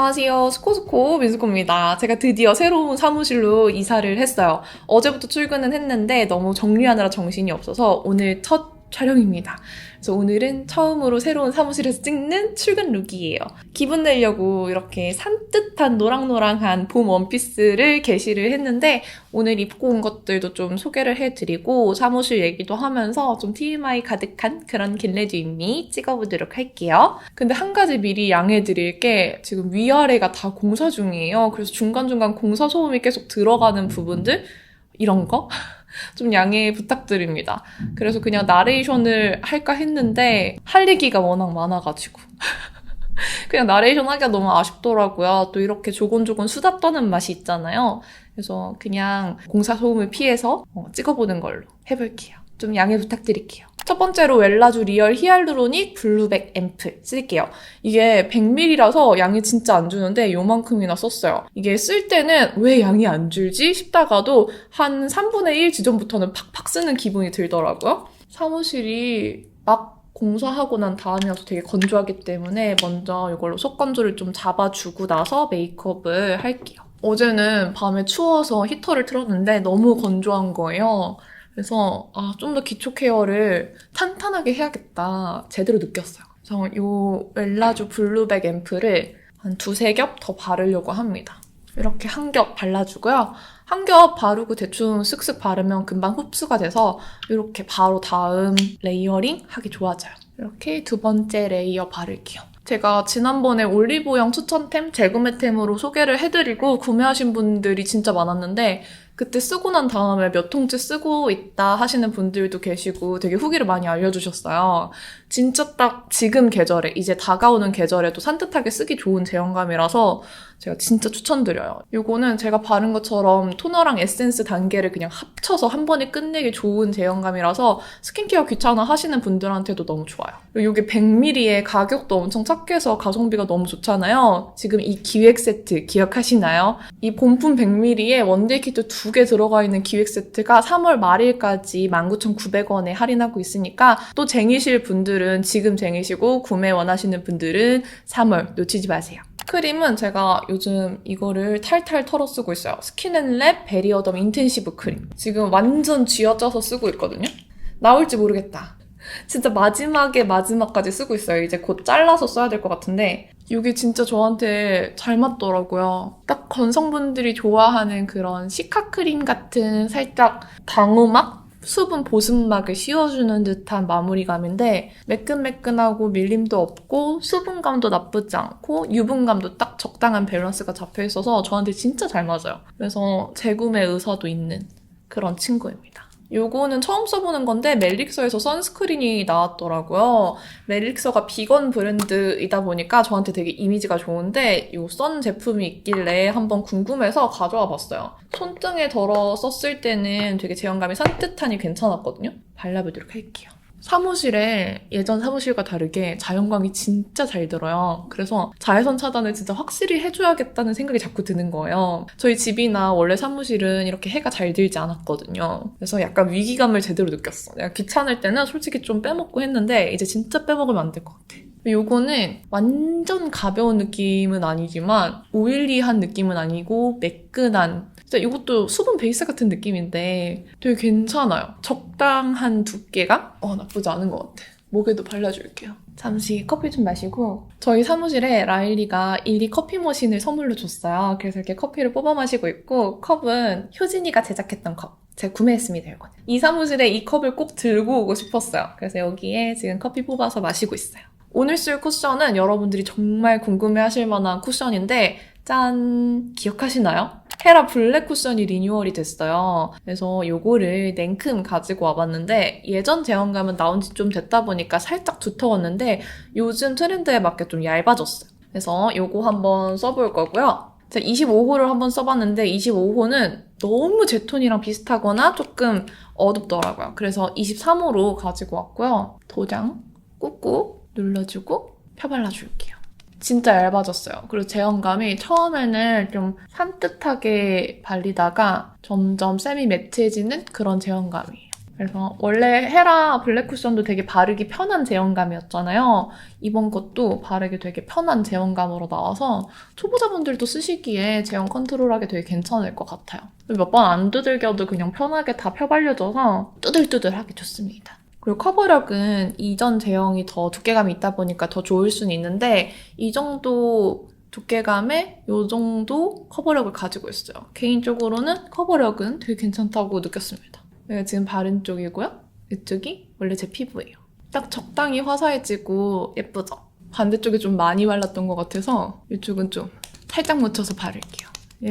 안녕하세요. 스코스코 민스코입니다. 제가 드디어 새로운 사무실로 이사를 했어요. 어제부터 출근은 했는데 너무 정리하느라 정신이 없어서 오늘 첫 촬영입니다. 그래서 오늘은 처음으로 새로운 사무실에서 찍는 출근 룩이에요. 기분 내려고 이렇게 산뜻한 노랑노랑한 봄 원피스를 게시를 했는데 오늘 입고 온 것들도 좀 소개를 해드리고 사무실 얘기도 하면서 좀 TMI 가득한 그런 길래주임미 찍어보도록 할게요. 근데 한 가지 미리 양해드릴 게 지금 위아래가 다 공사 중이에요. 그래서 중간중간 공사 소음이 계속 들어가는 부분들 이런 거? 좀 양해 부탁드립니다. 그래서 그냥 나레이션을 할까 했는데 할 얘기가 워낙 많아가지고 그냥 나레이션 하기가 너무 아쉽더라고요. 또 이렇게 조곤조곤 수다 떠는 맛이 있잖아요. 그래서 그냥 공사 소음을 피해서 찍어보는 걸로 해볼게요. 좀 양해 부탁드릴게요. 첫 번째로 웰라주 리얼 히알루로닉 블루백 앰플 쓸게요. 이게 100ml라서 양이 진짜 안 주는데 요만큼이나 썼어요. 이게 쓸 때는 왜 양이 안 줄지 싶다가도 한 3분의 1 지점부터는 팍팍 쓰는 기분이 들더라고요. 사무실이 막 공사하고 난 다음이어서 되게 건조하기 때문에 먼저 이걸로 속건조를 좀 잡아주고 나서 메이크업을 할게요. 어제는 밤에 추워서 히터를 틀었는데 너무 건조한 거예요. 그래서 좀 더 기초 케어를 탄탄하게 해야겠다 제대로 느꼈어요. 그래서 이 웰라주 블루백 앰플을 한 2-3겹 더 바르려고 합니다. 이렇게 한 겹 발라주고요. 한 겹 바르고 대충 쓱쓱 바르면 금방 흡수가 돼서 이렇게 바로 다음 레이어링 하기 좋아져요. 이렇게 두 번째 레이어 바를게요. 제가 지난번에 올리브영 추천템, 재구매템으로 소개를 해드리고 구매하신 분들이 진짜 많았는데 그때 쓰고 난 다음에 몇 통째 쓰고 있다 하시는 분들도 계시고 되게 후기를 많이 알려주셨어요. 진짜 딱 지금 계절에, 이제 다가오는 계절에도 산뜻하게 쓰기 좋은 제형감이라서 제가 진짜 추천드려요. 이거는 제가 바른 것처럼 토너랑 에센스 단계를 그냥 합쳐서 한 번에 끝내기 좋은 제형감이라서 스킨케어 귀찮아 하시는 분들한테도 너무 좋아요. 그리고 이게 100ml에 가격도 엄청 착해서 가성비가 너무 좋잖아요. 지금 이 기획 세트 기억하시나요? 이 본품 100ml에 원데이 키트 2개 들어가 있는 기획 세트가 3월 말일까지 19,900원에 할인하고 있으니까 또 쟁이실 분들은 지금 쟁이시고 구매 원하시는 분들은 3월 놓치지 마세요. 크림은 제가 요즘 이거를 탈탈 털어 쓰고 있어요. 스킨앤랩 베리어덤 인텐시브 크림. 지금 완전 쥐어짜서 쓰고 있거든요. 나올지 모르겠다. 진짜 마지막까지 쓰고 있어요. 이제 곧 잘라서 써야 될 것 같은데 이게 진짜 저한테 잘 맞더라고요. 딱 건성분들이 좋아하는 그런 시카 크림 같은 살짝 당호막? 수분 보습막을 씌워주는 듯한 마무리감인데 매끈매끈하고 밀림도 없고 수분감도 나쁘지 않고 유분감도 딱 적당한 밸런스가 잡혀있어서 저한테 진짜 잘 맞아요. 그래서 재구매 의사도 있는 그런 친구입니다. 요거는 처음 써보는 건데 멜릭서에서 선스크린이 나왔더라고요. 멜릭서가 비건 브랜드이다 보니까 저한테 되게 이미지가 좋은데 요 선 제품이 있길래 한번 궁금해서 가져와 봤어요. 손등에 덜어 썼을 때는 되게 제형감이 산뜻하니 괜찮았거든요. 발라보도록 할게요. 사무실에 예전 사무실과 다르게 자연광이 진짜 잘 들어요. 그래서 자외선 차단을 진짜 확실히 해줘야겠다는 생각이 자꾸 드는 거예요. 저희 집이나 원래 사무실은 이렇게 해가 잘 들지 않았거든요. 그래서 약간 위기감을 제대로 느꼈어. 내가 귀찮을 때는 솔직히 좀 빼먹고 했는데 이제 진짜 빼먹으면 안 될 것 같아. 요거는 완전 가벼운 느낌은 아니지만 오일리한 느낌은 아니고 매끈한 진짜 이것도 수분 베이스 같은 느낌인데 되게 괜찮아요. 적당한 두께가 나쁘지 않은 것 같아. 목에도 발라줄게요. 잠시 커피 좀 마시고 저희 사무실에 라일리가 일리 커피 머신을 선물로 줬어요. 그래서 이렇게 커피를 뽑아 마시고 있고 컵은 효진이가 제작했던 컵. 제가 구매했습니다, 이거는. 이 사무실에 이 컵을 꼭 들고 오고 싶었어요. 그래서 여기에 지금 커피 뽑아서 마시고 있어요. 오늘 쓸 쿠션은 여러분들이 정말 궁금해하실 만한 쿠션인데 짠! 기억하시나요? 헤라 블랙 쿠션이 리뉴얼이 됐어요. 그래서 요거를 냉큼 가지고 와봤는데 예전 제형감은 나온 지 좀 됐다 보니까 살짝 두터웠는데 요즘 트렌드에 맞게 좀 얇아졌어요. 그래서 요거 한번 써볼 거고요. 제가 25호를 한번 써봤는데 25호는 너무 제 톤이랑 비슷하거나 조금 어둡더라고요. 그래서 23호로 가지고 왔고요. 도장 꾹꾹 눌러주고 펴발라줄게요. 진짜 얇아졌어요. 그리고 제형감이 처음에는 좀 산뜻하게 발리다가 점점 세미 매트해지는 그런 제형감이에요. 그래서 원래 헤라 블랙 쿠션도 되게 바르기 편한 제형감이었잖아요. 이번 것도 바르기 되게 편한 제형감으로 나와서 초보자분들도 쓰시기에 제형 컨트롤하기 되게 괜찮을 것 같아요. 몇 번 안 두들겨도 그냥 편하게 다 펴발려져서 뚜들뚜들하기 좋습니다. 그리고 커버력은 이전 제형이 더 두께감이 있다 보니까 더 좋을 수는 있는데 이 정도 두께감에 이 정도 커버력을 가지고 있어요. 개인적으로는 커버력은 되게 괜찮다고 느꼈습니다. 내가 지금 바른 쪽이고요. 이쪽이 원래 제 피부예요. 딱 적당히 화사해지고 예쁘죠? 반대쪽이 좀 많이 발랐던 것 같아서 이쪽은 좀 살짝 묻혀서 바를게요.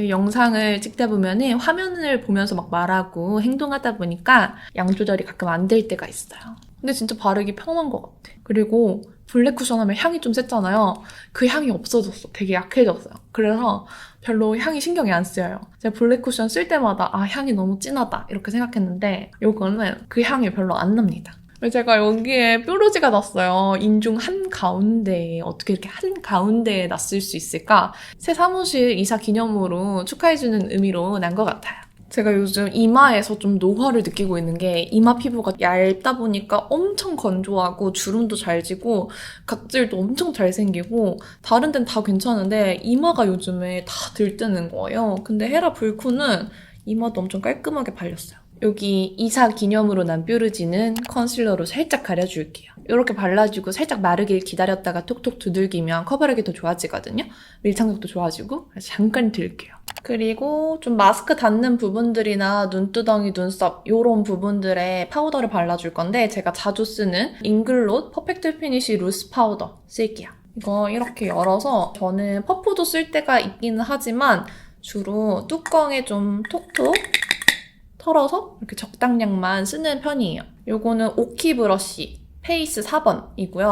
영상을 찍다 보면은 화면을 보면서 막 말하고 행동하다 보니까 양 조절이 가끔 안 될 때가 있어요. 근데 진짜 바르기 편한 것 같아. 그리고 블랙 쿠션 하면 향이 좀 셌잖아요. 그 향이 없어졌어. 되게 약해졌어요. 그래서 별로 향이 신경이 안 쓰여요. 제가 블랙 쿠션 쓸 때마다 아 향이 너무 진하다 이렇게 생각했는데 이거는 그 향이 별로 안 납니다. 제가 여기에 뾰루지가 났어요. 인중 한가운데에 어떻게 이렇게 한가운데에 났을 수 있을까? 새 사무실 이사 기념으로 축하해주는 의미로 난 것 같아요. 제가 요즘 이마에서 좀 노화를 느끼고 있는 게 이마 피부가 얇다 보니까 엄청 건조하고 주름도 잘 지고 각질도 엄청 잘 생기고 다른 데는 다 괜찮은데 이마가 요즘에 다 들뜨는 거예요. 근데 헤라 불쿠는 이마도 엄청 깔끔하게 발렸어요. 여기 이사 기념으로 난 뾰루지는 컨실러로 살짝 가려줄게요. 이렇게 발라주고 살짝 마르길 기다렸다가 톡톡 두들기면 커버력이 더 좋아지거든요. 밀착력도 좋아지고 그래서 잠깐 들게요. 그리고 좀 마스크 닿는 부분들이나 눈두덩이, 눈썹 이런 부분들에 파우더를 발라줄 건데 제가 자주 쓰는 잉글롯 퍼펙트 피니쉬 루스 파우더 쓸게요. 이거 이렇게 열어서 저는 퍼프도 쓸 때가 있기는 하지만 주로 뚜껑에 좀 톡톡 털어서 이렇게 적당량만 쓰는 편이에요. 요거는 오키 브러쉬 페이스 4번이고요.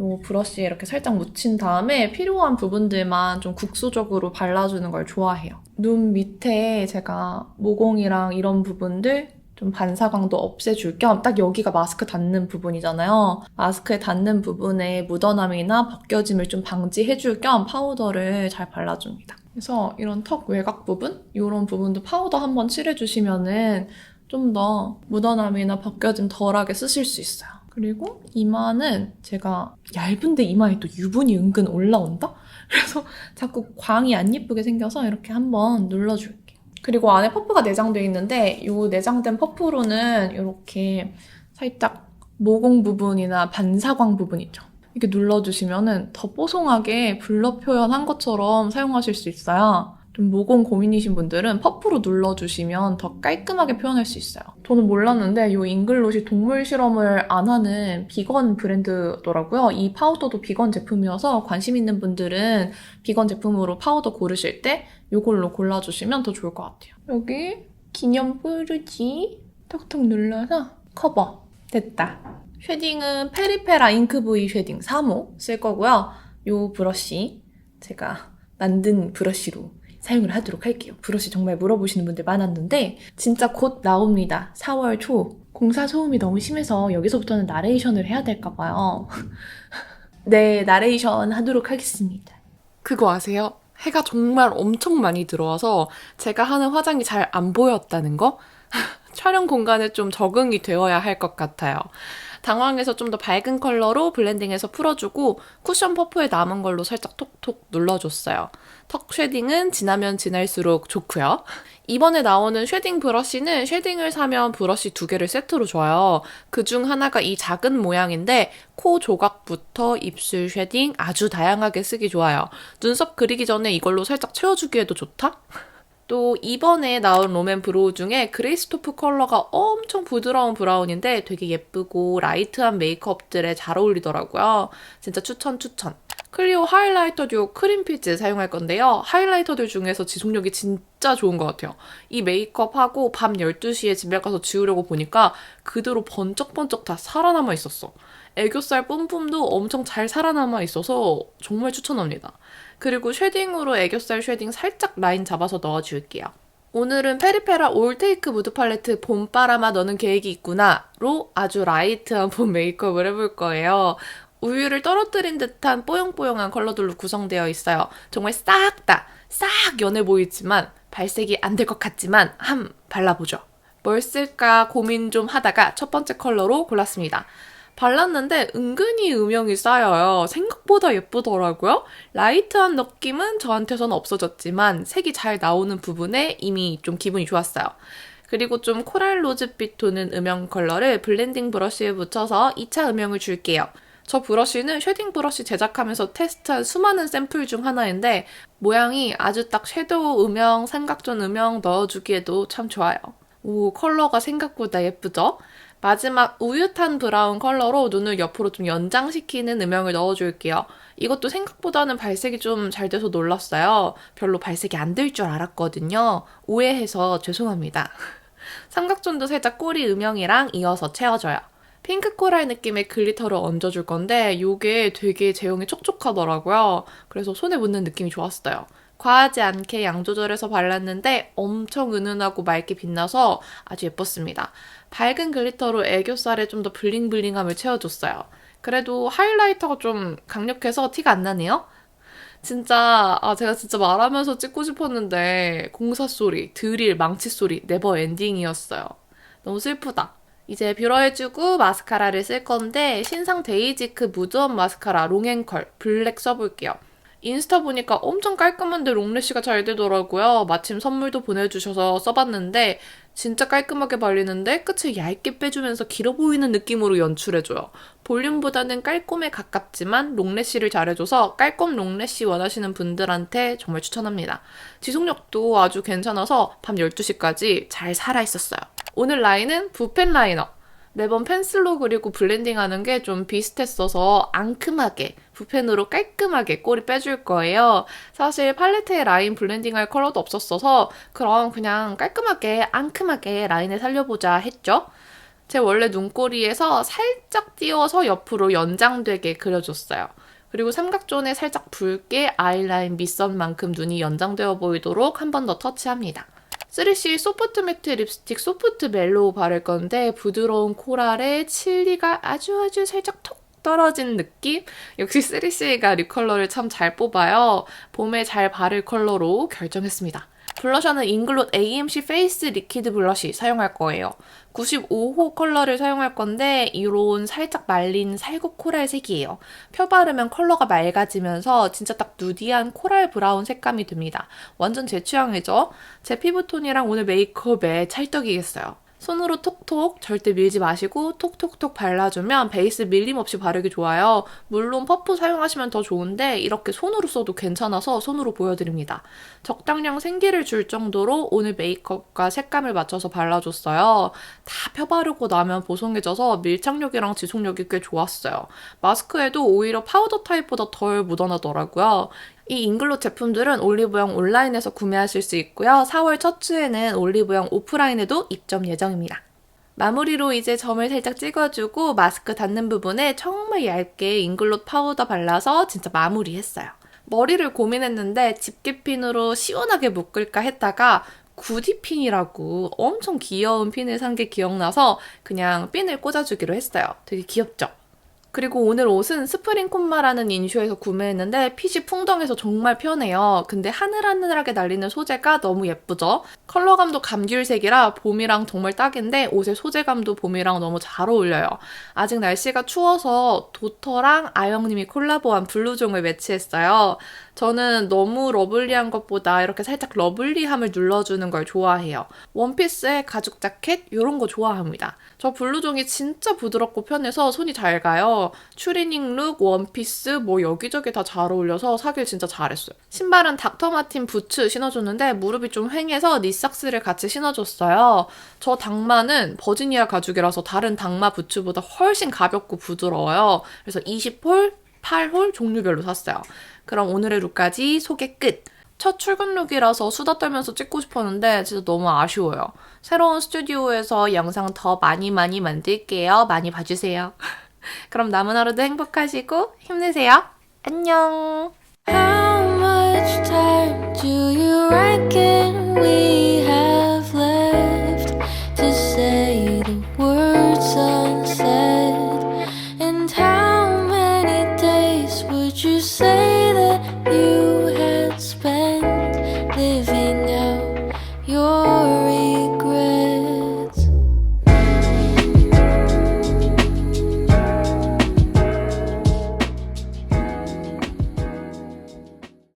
요 브러쉬에 이렇게 살짝 묻힌 다음에 필요한 부분들만 좀 국소적으로 발라주는 걸 좋아해요. 눈 밑에 제가 모공이랑 이런 부분들 좀 반사광도 없애줄 겸 딱 여기가 마스크 닿는 부분이잖아요. 마스크에 닿는 부분에 묻어남이나 벗겨짐을 좀 방지해줄 겸 파우더를 잘 발라줍니다. 그래서 이런 턱 외곽 부분? 이런 부분도 파우더 한번 칠해주시면은 좀 더 묻어남이나 벗겨짐 덜하게 쓰실 수 있어요. 그리고 이마는 제가 얇은데 이마에 또 유분이 은근 올라온다? 그래서 자꾸 광이 안 예쁘게 생겨서 이렇게 한번 눌러줄게요. 그리고 안에 퍼프가 내장되어 있는데 이 내장된 퍼프로는 이렇게 살짝 모공 부분이나 반사광 부분 있죠. 이렇게 눌러주시면은 더 뽀송하게 블러 표현한 것처럼 사용하실 수 있어요. 좀 모공 고민이신 분들은 퍼프로 눌러주시면 더 깔끔하게 표현할 수 있어요. 저는 몰랐는데 이 잉글롯이 동물 실험을 안 하는 비건 브랜드더라고요. 이 파우더도 비건 제품이어서 관심 있는 분들은 비건 제품으로 파우더 고르실 때 이걸로 골라주시면 더 좋을 것 같아요. 여기 기념 뾰루지 톡톡 눌러서 커버. 됐다. 쉐딩은 페리페라 잉크 V 쉐딩 3호 쓸 거고요. 이 브러쉬 제가 만든 브러쉬로 사용을 하도록 할게요. 브러쉬 정말 물어보시는 분들 많았는데 진짜 곧 나옵니다. 4월 초. 공사 소음이 너무 심해서 여기서부터는 나레이션을 해야 될까 봐요. 네, 나레이션 하도록 하겠습니다. 그거 아세요? 해가 정말 엄청 많이 들어와서 제가 하는 화장이 잘 안 보였다는 거? 촬영 공간에 좀 적응이 되어야 할 것 같아요. 당황해서 좀 더 밝은 컬러로 블렌딩해서 풀어주고 쿠션 퍼프에 남은 걸로 살짝 톡톡 눌러줬어요. 턱 쉐딩은 지나면 지날수록 좋고요. 이번에 나오는 쉐딩 브러쉬는 쉐딩을 사면 브러쉬 2개를 세트로 줘요. 그중 하나가 이 작은 모양인데 코 조각부터 입술 쉐딩 아주 다양하게 쓰기 좋아요. 눈썹 그리기 전에 이걸로 살짝 채워주기에도 좋다? 또 이번에 나온 롬앤 브로우 중에 그레이스토프 컬러가 엄청 부드러운 브라운인데 되게 예쁘고 라이트한 메이크업들에 잘 어울리더라고요. 진짜 추천. 클리오 하이라이터 듀오 크림피즈 사용할 건데요. 하이라이터들 중에서 지속력이 진짜 좋은 것 같아요. 이 메이크업하고 밤 12시에 집에 가서 지우려고 보니까 그대로 번쩍번쩍 다 살아남아 있었어. 애교살 뿜뿜도 엄청 잘 살아남아 있어서 정말 추천합니다. 그리고 쉐딩으로 애교살 쉐딩 살짝 라인 잡아서 넣어줄게요. 오늘은 페리페라 올테이크 무드 팔레트 봄바람아 너는 계획이 있구나로 아주 라이트한 봄 메이크업을 해볼 거예요. 우유를 떨어뜨린 듯한 뽀용뽀용한 컬러들로 구성되어 있어요. 정말 싹 연해 보이지만 발색이 안 될 것 같지만 발라보죠. 뭘 쓸까 고민 좀 하다가 첫 번째 컬러로 골랐습니다. 발랐는데 은근히 음영이 쌓여요. 생각보다 예쁘더라고요. 라이트한 느낌은 저한테서는 없어졌지만 색이 잘 나오는 부분에 이미 좀 기분이 좋았어요. 그리고 좀 코랄 로즈빛 도는 음영 컬러를 블렌딩 브러쉬에 묻혀서 2차 음영을 줄게요. 저 브러쉬는 쉐딩 브러쉬 제작하면서 테스트한 수많은 샘플 중 하나인데 모양이 아주 딱 섀도우 음영, 삼각존 음영 넣어주기에도 참 좋아요. 오, 컬러가 생각보다 예쁘죠? 마지막 우유탄 브라운 컬러로 눈을 옆으로 좀 연장시키는 음영을 넣어줄게요. 이것도 생각보다는 발색이 좀 잘 돼서 놀랐어요. 별로 발색이 안 될 줄 알았거든요. 오해해서 죄송합니다. 삼각존도 살짝 꼬리 음영이랑 이어서 채워줘요. 핑크 코랄 느낌의 글리터를 얹어줄 건데 이게 되게 제형이 촉촉하더라고요. 그래서 손에 묻는 느낌이 좋았어요. 과하지 않게 양 조절해서 발랐는데 엄청 은은하고 맑게 빛나서 아주 예뻤습니다. 밝은 글리터로 애교살에 좀 더 블링블링함을 채워줬어요. 그래도 하이라이터가 좀 강력해서 티가 안 나네요. 제가 진짜 말하면서 찍고 싶었는데 공사 소리, 드릴, 망치 소리 네버 엔딩이었어요. 너무 슬프다. 이제 뷰러해주고 마스카라를 쓸 건데 신상 데이지크 무드업 마스카라 롱앤컬 블랙 써볼게요. 인스타 보니까 엄청 깔끔한데 롱래쉬가 잘 되더라고요. 마침 선물도 보내주셔서 써봤는데 진짜 깔끔하게 발리는데 끝을 얇게 빼주면서 길어 보이는 느낌으로 연출해줘요. 볼륨보다는 깔끔에 가깝지만 롱래쉬를 잘해줘서 깔끔 롱래쉬 원하시는 분들한테 정말 추천합니다. 지속력도 아주 괜찮아서 밤 12시까지 잘 살아있었어요. 오늘 라인은 붓펜 라이너. 매번 펜슬로 그리고 블렌딩하는 게 좀 비슷했어서 앙큼하게 붓펜으로 깔끔하게 꼬리 빼줄 거예요. 사실 팔레트에 라인 블렌딩할 컬러도 없었어서 그럼 그냥 깔끔하게 앙큼하게 라인을 살려보자 했죠. 제 원래 눈꼬리에서 살짝 띄워서 옆으로 연장되게 그려줬어요. 그리고 삼각존에 살짝 붉게 아이라인 밑선만큼 눈이 연장되어 보이도록 한 번 더 터치합니다. 3C 소프트 매트 립스틱 소프트 멜로우 바를 건데 부드러운 코랄에 칠리가 아주 살짝 톡 떨어진 느낌? 역시 3C가 립 컬러를 참 잘 뽑아요. 봄에 잘 바를 컬러로 결정했습니다. 블러셔는 잉글롯 AMC 페이스 리퀴드 블러쉬 사용할 거예요. 95호 컬러를 사용할 건데 이런 살짝 말린 살구 코랄 색이에요. 펴 바르면 컬러가 맑아지면서 진짜 딱 누디한 코랄 브라운 색감이 듭니다. 완전 제 취향이죠? 제 피부톤이랑 오늘 메이크업에 찰떡이겠어요. 손으로 톡톡 절대 밀지 마시고 톡톡톡 발라주면 베이스 밀림 없이 바르기 좋아요. 물론 퍼프 사용하시면 더 좋은데 이렇게 손으로 써도 괜찮아서 손으로 보여드립니다. 적당량 생기를 줄 정도로 오늘 메이크업과 색감을 맞춰서 발라줬어요. 다 펴바르고 나면 보송해져서 밀착력이랑 지속력이 꽤 좋았어요. 마스크에도 오히려 파우더 타입보다 덜 묻어나더라고요. 이 잉글롯 제품들은 올리브영 온라인에서 구매하실 수 있고요. 4월 첫 주에는 올리브영 오프라인에도 입점 예정입니다. 마무리로 이제 점을 살짝 찍어주고 마스크 닿는 부분에 정말 얇게 잉글롯 파우더 발라서 진짜 마무리했어요. 머리를 고민했는데 집게핀으로 시원하게 묶을까 했다가 구디핀이라고 엄청 귀여운 핀을 산 게 기억나서 그냥 핀을 꽂아주기로 했어요. 되게 귀엽죠? 그리고 오늘 옷은 스프링 콤마라는 인쇼에서 구매했는데 핏이 풍덩해서 정말 편해요. 근데 하늘하늘하게 날리는 소재가 너무 예쁘죠? 컬러감도 감귤색이라 봄이랑 정말 딱인데 옷의 소재감도 봄이랑 너무 잘 어울려요. 아직 날씨가 추워서 도터랑 아영님이 콜라보한 블루종을 매치했어요. 저는 너무 러블리한 것보다 이렇게 살짝 러블리함을 눌러주는 걸 좋아해요. 원피스에 가죽 자켓 이런 거 좋아합니다. 저 블루종이 진짜 부드럽고 편해서 손이 잘 가요. 추리닝 룩, 원피스 뭐 여기저기 다 잘 어울려서 사길 진짜 잘했어요. 신발은 닥터마틴 부츠 신어줬는데 무릎이 좀 휑해서 니삭스를 같이 신어줬어요. 저 닭마는 버지니아 가죽이라서 다른 닭마 부츠보다 훨씬 가볍고 부드러워요. 그래서 20홀, 8홀 종류별로 샀어요. 그럼 오늘의 룩까지 소개 끝! 첫 출근 룩이라서 수다 떨면서 찍고 싶었는데 진짜 너무 아쉬워요. 새로운 스튜디오에서 영상 더 많이 만들게요. 많이 봐주세요. 그럼 남은 하루도 행복하시고 힘내세요. 안녕! How much time do you reckon